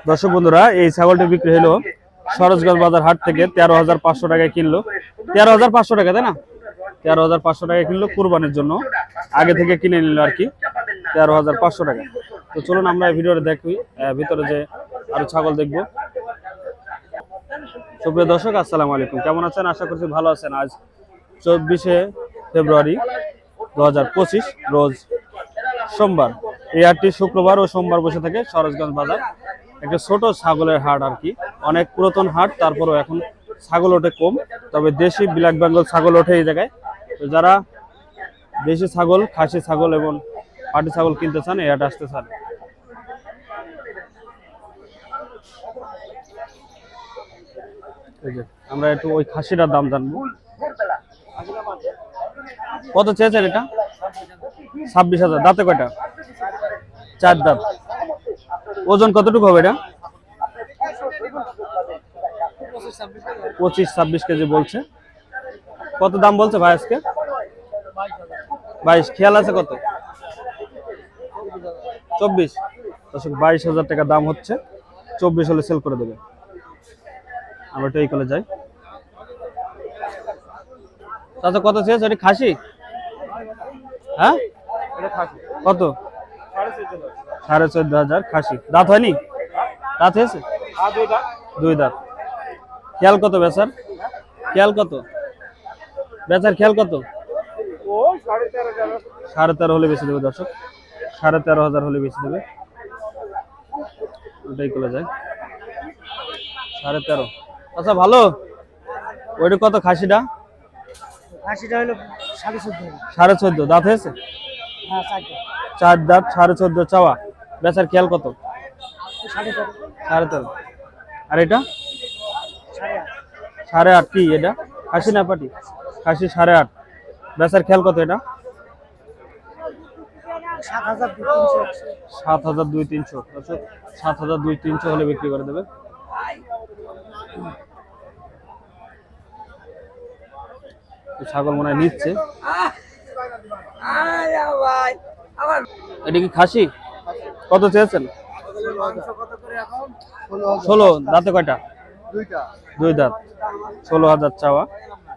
দর্শক বন্ধুরা, এই ছাগলটি বিক্রি হলো সরোজগঞ্জ বাজার হাট থেকে 13,500 টাকায় কিনলো। 13,500 টাকা, তাই না? 13,500 টাকায় কিনলো কুরবানির জন্য, আগে থেকে কিনে নিল আর কি 13,500 টাকা। তো চলুন আমরা এই ভিডিওটা দেখি, ভিতরে যে আরো ছাগল দেখবো। সুপ্রিয় দর্শক, আসসালামু আলাইকুম, কেমন আছেন? আশা করছি ভালো আছেন। আজ 24শে ফেব্রুয়ারি 2025 রোজ সোমবার। এই হাটটি শুক্রবার ও সোমবার বসে থাকে সরোজগঞ্জ বাজার। একটা ছোট ছাগলের হাট আর কি, অনেক পুরাতন হাট, তারপরেও এখন ছাগল ওঠে কম, তবে দেশি ব্ল্যাক বেঙ্গল ছাগল ওঠে এই জায়গায়। তো যারা দেশি ছাগল, খাসি ছাগল এবং পাটি ছাগল কিনতে চান এই হাটে আসতে চান। আমরা একটু ওই খাসিটার দাম জানবো। কত চেয়েছেন এটা? 26,000। দাঁতে কয়টা? 4 দাঁত। ওজন কতটুকু হবে এটা? 25-26 কেজি বলছে। কত দাম বলছে ভাই আজকে? 22। খেয়াল আছে কত? 24। 22,000 টাকা দাম হচ্ছে। 24 হলে সেল করে দেবে। আমরা তো এই কলে যাই। তাতে কত চেয়েছে? এটা খাসি? হ্যাঁ, কত? 14,500 খাসি। দাঁত হয়নি? দাঁত হয়েছে? 2 দাঁত। খেয়াল কত বেচার? খেয়াল কত বেচার? খেয়াল কত? 13.5 হলে বেশি দেবে দর্শক। 13,500 হলে বেশি দেবে। ওটাই করে যায় 13.5। আচ্ছা ভালো। ওইটা কত খাসিটা? খাসিটা হলো 14.5। 14.5। দাঁত হয়েছে? হ্যাঁ, 4 দাঁত। 14.5 চাওয়া। বেচার খেয়াল কত? 13.5। আর এটা 8.5। কি এটা? খাসি না পাটি? খাসি 8.5। বেচার খেয়াল কত এটা? 7,200-300। 7,200-300 হলে বিক্রি করে দেবে। ছাগল মনে হয় নিচ্ছে। এটা কি খাসি? কত চেয়েছেন? 16। দাঁতে কয়টা? 2 দাঁত। 16,000 চাওয়া।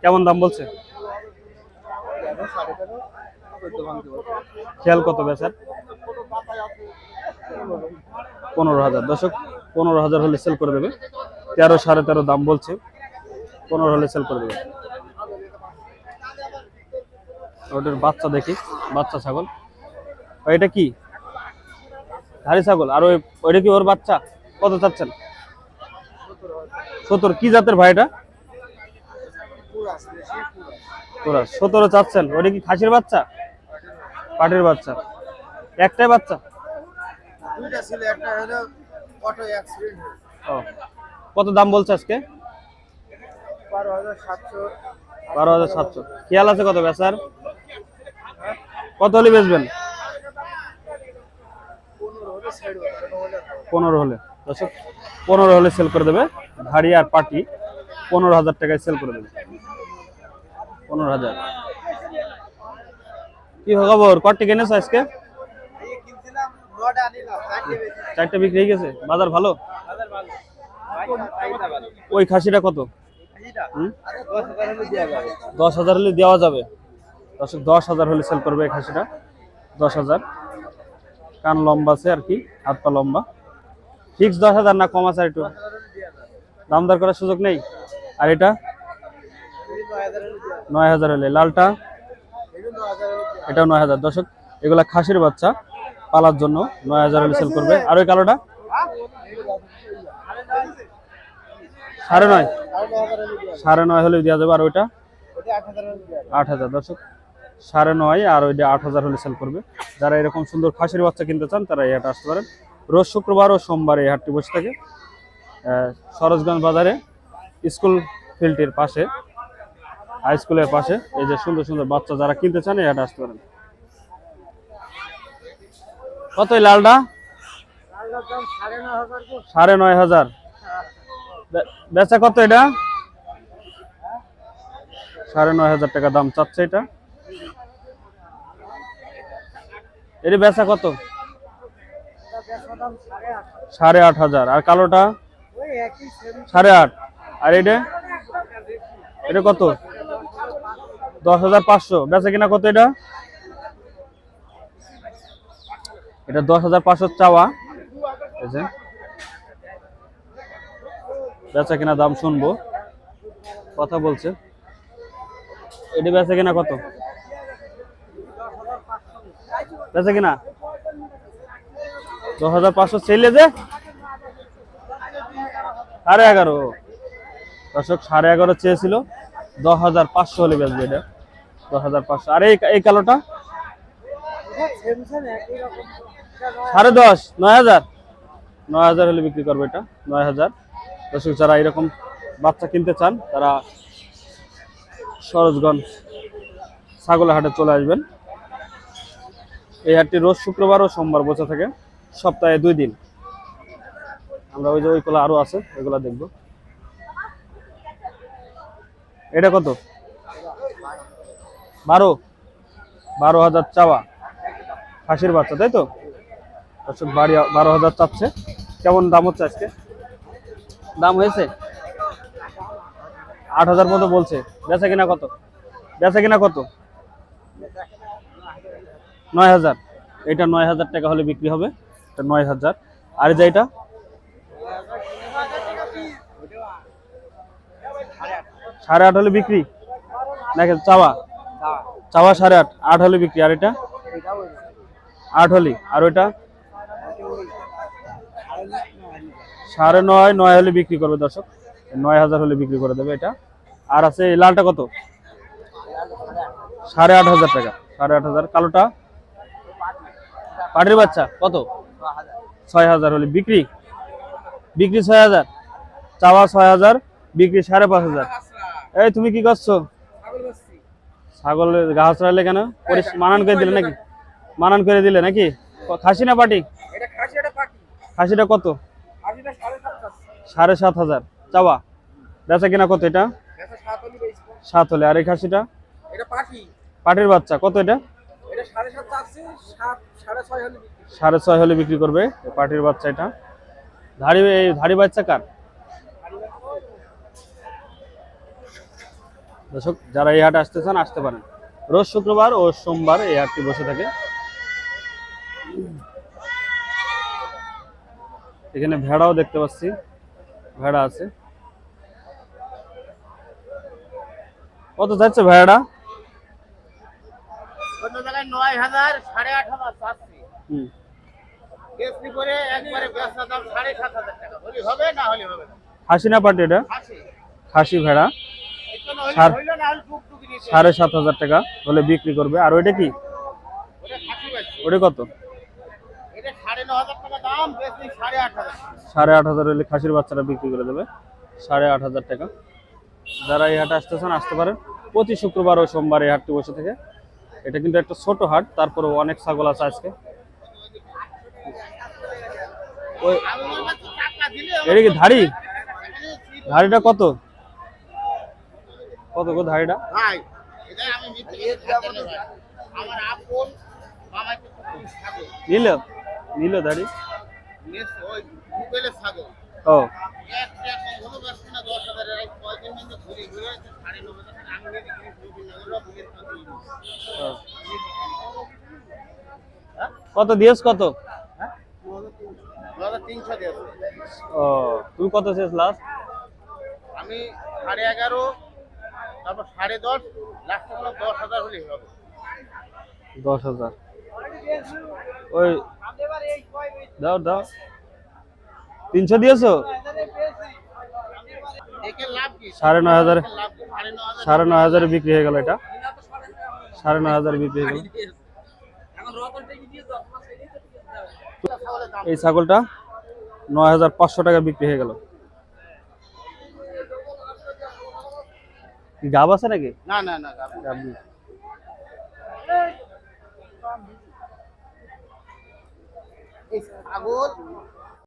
কেমন দাম বলছে? খেয়াল কত বেচার? 15,000। দর্শক, 15,000 হলে সেল করে দেবে। 13-13.5 দাম বলছে। 15 হলে সেল করে দেবে। ওটার বাচ্চা দেখি, বাচ্চা ছাগল। এটা কি? ধাড়ি ছাগল। আর ওইটা কি ওর বাচ্চা? কত চাচ্ছেন? 17। কি জাতের ভাই এটা? তোরা 17 চাচ্ছেন। ওইটা কি খাসির বাচ্চা? পাটির বাচ্চা। একটাই বাচ্চা? কত দাম বলছে আজকে? 12,700। খেয়াল আছে কত বেচার? কত হলে বেচবেন? 15 হলে। দর্শক, 15 হলে সেল করে দেবে। ধাড়ি আর পাটি 15,000 টাকায় সেল করে দেবে। 15,000। কি খবর? কত কিনেছো আজকে? 4টা বিক্রি হয়ে গেছে। বাজার ভালো? ওই খাসিটা কত? 10,000 হলে দেওয়া যাবে। 10,000 হলে সেল করবে এই খাসিটা। 10,000। কান লম্বা আছে আর কি, হাত পা লম্বা। ফিক্স 10,000 না কম আছে? একটু দাম দর করার সুযোগ নেই? আর এটা 9,000 হলে। লালটা? এটাও 9,000। দর্শক, এগুলা খাসির বাচ্চা, পালার জন্য 9,000 হলে সেল করবে। আর ওই কালোটা 9.5। 9.5 হলে দেওয়া যাবে। আর ওইটা 8,000। দর্শক, 9.5 আর ওইটা 8,000 হলে সেল করবে। যারা এরকম সুন্দর খাসির বাচ্চা কিনতে চান তারা এই হাটে আসতে পারেন। রোজ শুক্রবার ও সোমবার এই হাটটি বসে থাকে সরোজগঞ্জ বাজারে, স্কুল ফিল্ডটির পাশে, হাই স্কুলের পাশে। এই যে সুন্দর সুন্দর বাচ্চা যারা কিনতে চান এই হাটে আসতে পারেন। কত এই লালটা? 9.5। বেচা কত এটা? 9.5 টাকা দাম চাচ্ছে এটা। এর বেচা কত? দাম 8.5। 8.5 আর কালোটা ওই একই সেম। 8.5 আর এটা এটা কত? 10,500। বেচা কিনা কত এটা? এটা 10,500 চাওয়া। এই যে বেচা কিনা দাম শুনবো, কথা বলছে। এটা বেচা কিনা কত? বেচা কিনা 10,500 ছেলে যে 11.5। দর্শক 11.5 চেয়েছিল, 10,500 হলে বেচবে এটা। 10,500। আর এই কালোটা সেম সেম একই রকম। 10.5, 9,000। 9,000 হলে বিক্রি করবে এটা, 9,000। দর্শক যারা এরকম বাচ্চা কিনতে চান তারা সরোজগঞ্জ ছাগলের হাটে চলে আসবেন। এই হাটটি রোজ শুক্রবার ও সোমবার বসে থাকে, সপ্তাহে 2 দিন। আমরা ওই যে ওইগুলো আরো আছে, এগুলা দেখবো। এটা কত? 12,000 চাওয়া। খাসির বাচ্চা, তাই তো? দর্শক 12,000 চাচ্ছে। কেমন দাম হচ্ছে আজকে? দাম হয়েছে 8,000 মতো বলছে। বেচা কিনা কত? বেচা কিনা কত? 9,000। এটা 9,000 টাকা হলে বিক্রি হবে, এটা 9,000। আর যে এটা 8.5 হলে বিক্রি নাকি চাওয়া? চাওয়া 8.5, 8 হলে বিক্রি। আর এটা 8 হলে। আর ওইটা 9.5, 9 হলে বিক্রি করবে দর্শক। 9,000 হলে বিক্রি করে দেবে এটা। আর আছে এই লালটা কত? 8.5 টাকা। 8.5। কালোটা পাটির বাচ্চা কত? 6,000 হলে বিক্রি। বিক্রি 6,000, চাওয়া 6,000, বিক্রি 5,500। এই তুমি কি করছো? ছাগলের ঘাস রাখলে কেন? মানান করে দিলে নাকি? মানান করে দিলে নাকি? খাসি না পাটি? খাসিটা কত? 7,500 চাওয়া। বেচা কিনা কত এটা? 7 হলে। আর এই খাসিটা পাটির বাচ্চা কত? এটা 6.5 হলে বিক্রি করবে পাটির বাচ্চা। এটা ধাড়ি বাচ্চা কার? দর্শক যারা এই হাটে আসতে চান আসতে পারেন, রোজ শুক্রবার ও সোমবার এই হাটটি বসে থাকে। এখানে ভেড়াও দেখতে পাচ্ছি, ভেড়া আছে। কত যাচ্ছে ভেড়াটা? 9,000, 8.5 চাচ্ছি। হুম। কেসনি করে একবারে বেচা দাম 7,500 টাকা। হলি হবে না হলি হবে না। খাসি না পাটি এটা? খাসি ভেড়া। এজন্য হলি হইল না হলি টুকটুকি নিতে। 7,500 টাকা হলে বিক্রি করবে। আর ওইটা কি? ওটা খাসি বাচ্চা। ওটা কত? এটা 9,500 টাকা দাম, বেচনি 8,500। 8,500 হলে খাসির বাচ্চাটা বিক্রি করে দেবে 8,500 টাকা। যারা এই হাটে আসতে চান আসতে পারেন। প্রতি শুক্রবার ও সোমবার এই হাটটি বসে থাকে। এটা কিন্তু একটা ছোট হাট, তারপরেও অনেক ছাগল আছে আজকে। ওই এটা কি ধাড়ি? ধাড়িটা কত? কত গো ধাড়িটা? ভাই এটা আমি মিথ্যে কথা বলি ভাই। আমার আপন মামাকে ছাগল নিল ধাড়ি। নেস ওই গুগলে ছাগল। ও একটা কখনো বেচছি না 10,000 এর। এই কয়দিন মধ্যে ঘুরে ঘুরে 9,500 টাকা আমি নিয়ে গিয়ে বুঝি না ওরা বুঝে ও। কত দিয়েছ কত? হ্যাঁ 9,300 দিয়েছে। ও তুমি কত শেষ লাস্ট? আমি 11.5, তারপর 10.5, লাস্ট হলো 10,000 হলেই হবে। 10,000। ওই দাও 300 দিয়েছো? একে লাভ কি? 9,500। লাভ কি? 9,500 9,500 বিক্রি হয়ে গেল এটা। 9,500 বিক্রি হয়ে গেল। এখন রতন টেকি দিয়ে দাও তোমার সেই দিতে দাও। এই ছাগলটা 9,500 টাকা বিক্রি হয়ে গেল। গাব আছে নাকি? না না না গাব নেই। এই ছাগল